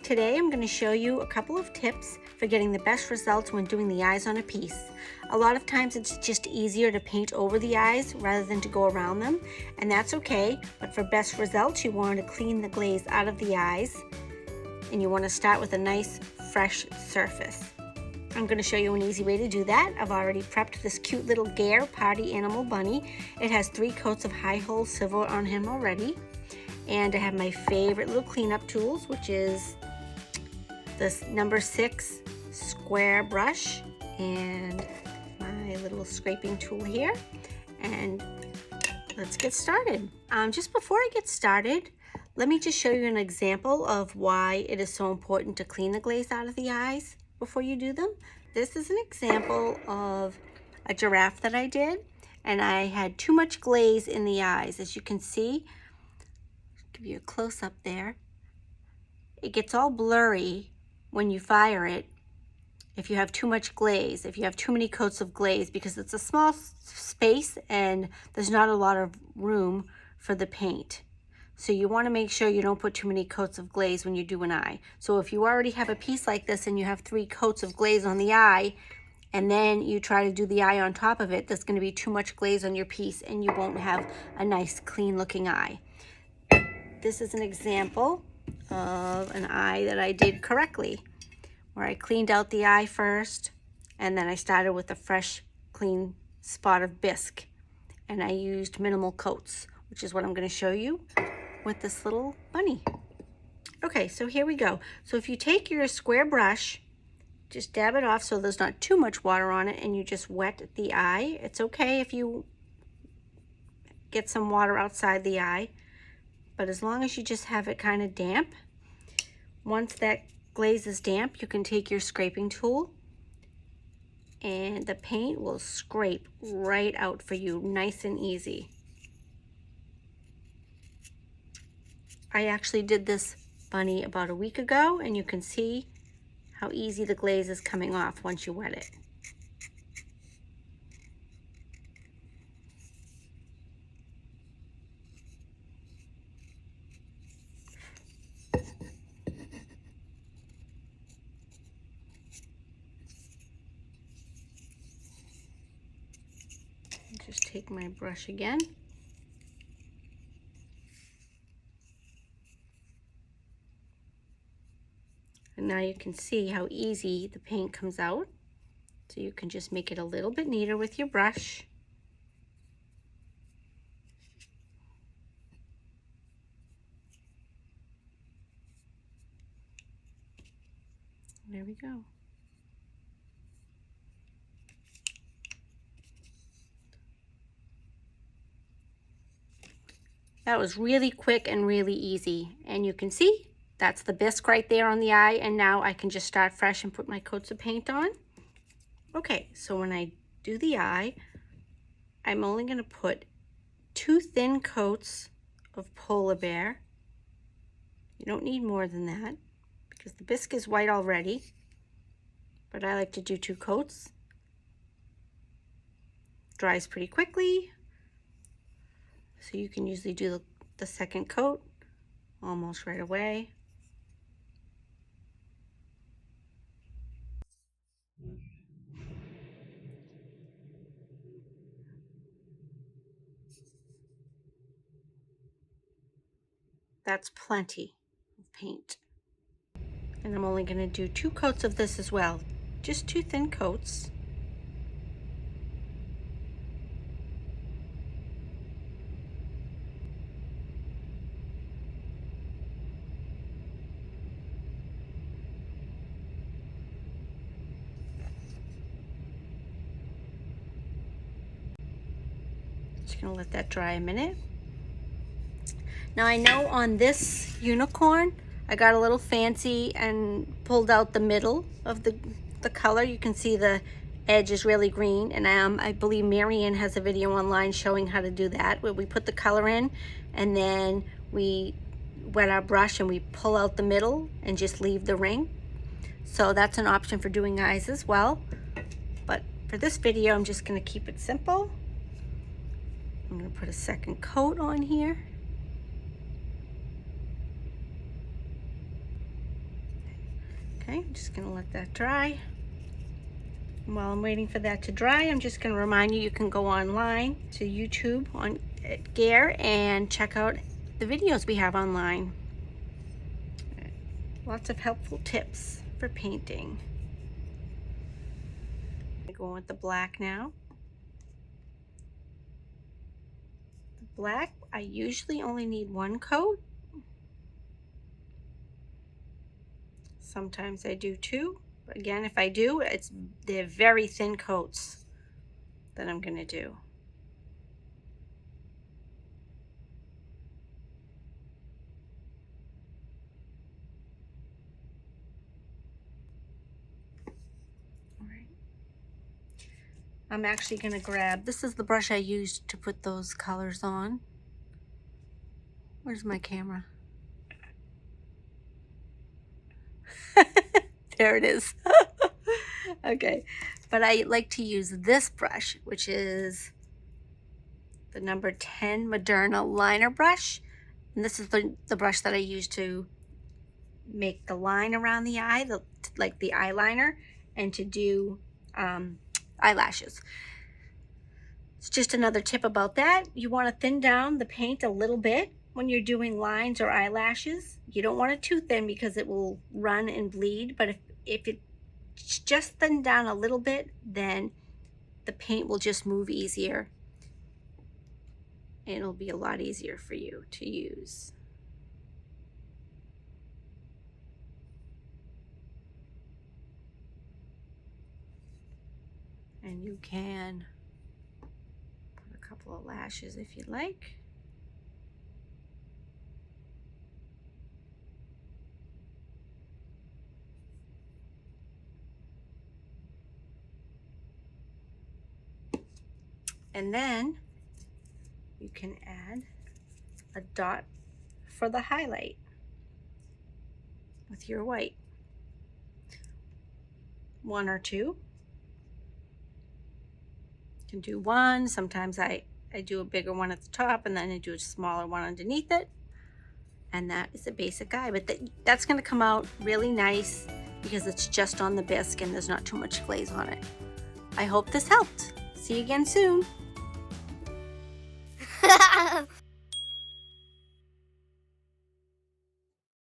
Today I'm going to show you a couple of tips for getting the best results when doing the eyes on a piece. A lot of times it's just easier to paint over the eyes rather than to go around them, and that's okay, but for best results you want to clean the glaze out of the eyes, and you want to start with a nice fresh surface. I'm going to show you an easy way to do that. I've already prepped this cute little Gare Party Animal Bunny. It has 3 coats of high-hold silver on him already. And I have my favorite little cleanup tools, which is this number 6 square brush and my little scraping tool here. And let's get started. Just before I get started, let me just show you an example of why it is so important to clean the glaze out of the eyes before you do them. This is an example of a giraffe that I did, and I had too much glaze in the eyes. As you can see, give you a close-up there. It gets all blurry when you fire it if you have too much glaze, if you have too many coats of glaze, because it's a small space and there's not a lot of room for the paint. So you want to make sure you don't put too many coats of glaze when you do an eye. So if you already have a piece like this and you have 3 coats of glaze on the eye, and then you try to do the eye on top of it, there's going to be too much glaze on your piece and you won't have a nice clean looking eye. This is an example of an eye that I did correctly, where I cleaned out the eye first, and then I started with a fresh, clean spot of bisque, and I used minimal coats, which is what I'm going to show you with this little bunny. Okay, so here we go. So if you take your square brush, just dab it off so there's not too much water on it, and you just wet the eye. It's okay if you get some water outside the eye, but as long as you just have it kind of damp. Once that glaze is damp, you can take your scraping tool and the paint will scrape right out for you, nice and easy. I actually did this bunny about a week ago, and you can see how easy the glaze is coming off once you wet it. Just take my brush again. And now you can see how easy the paint comes out. So you can just make it a little bit neater with your brush. There we go. That was really quick and really easy. And you can see that's the bisque right there on the eye, and now I can just start fresh and put my coats of paint on. Okay, so when I do the eye, I'm only going to put 2 thin coats of Polar Bear. You don't need more than that because the bisque is white already, but I like to do 2 coats. Dries pretty quickly, so you can usually do the second coat almost right away. That's plenty of paint. And I'm only going to do 2 coats of this as well, just 2 thin coats. Just going to let that dry a minute. Now I know on this unicorn, I got a little fancy and pulled out the middle of the color. You can see the edge is really green, and I believe Marianne has a video online showing how to do that, where we put the color in and then we wet our brush and we pull out the middle and just leave the ring. So that's an option for doing eyes as well. But for this video, I'm just going to keep it simple. I'm going to put a second coat on here. Okay, I'm just gonna let that dry. And while I'm waiting for that to dry, I'm just gonna remind you, you can go online to YouTube at Gare and check out the videos we have online. Lots of helpful tips for painting. I'm going with the black now. The black, I usually only need one coat. Sometimes I do two. But again, if I do, they're very thin coats that I'm gonna do. All right. I'm actually gonna grab, this is the brush I used to put those colors on. Where's my camera? There it is. Okay, but I like to use this brush, which is the number 10 Moderna liner brush. And this is the brush that I use to make the line around the eye, like the eyeliner, and to do eyelashes. It's just another tip about that. You want to thin down the paint a little bit when you're doing lines or eyelashes. You don't want it too thin because it will run and bleed, but if it's just thinned down a little bit, then the paint will just move easier. And it'll be a lot easier for you to use. And you can put a couple of lashes if you'd like. And then you can add a dot for the highlight with your white. One or two. You can do one. Sometimes I do a bigger one at the top and then I do a smaller one underneath it. And that is a basic eye, but that's gonna come out really nice because it's just on the bisque and there's not too much glaze on it. I hope this helped. See you again soon.